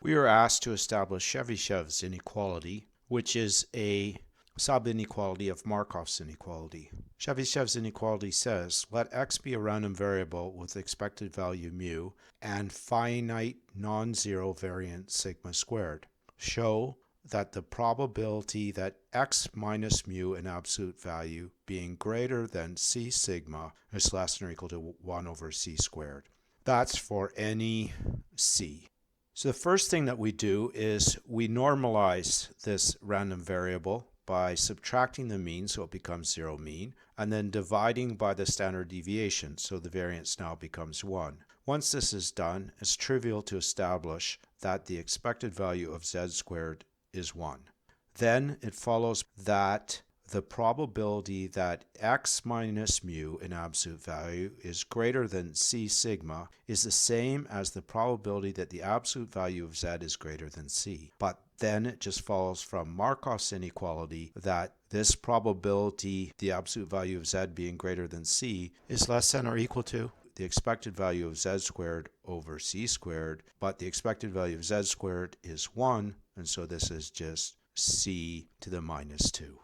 We are asked to establish Chebyshev's inequality, which is a sub-inequality of Markov's inequality. Chebyshev's inequality says, let x be a random variable with expected value mu and finite non-zero variance sigma squared. Show that the probability that x minus mu in absolute value being greater than c sigma is less than or equal to 1 over c squared. That's for any c. So the first thing that we do is we normalize this random variable by subtracting the mean, so it becomes 0 mean, and then dividing by the standard deviation, so the variance now becomes 1. Once this is done, it's trivial to establish that the expected value of z squared is 1. Then it follows that the probability that x minus mu in absolute value is greater than c sigma is the same as the probability that the absolute value of z is greater than c. But then it just follows from Markov's inequality that this probability, the absolute value of z being greater than c, is less than or equal to the expected value of z squared over c squared, but the expected value of z squared is 1, and so this is just c to the minus 2.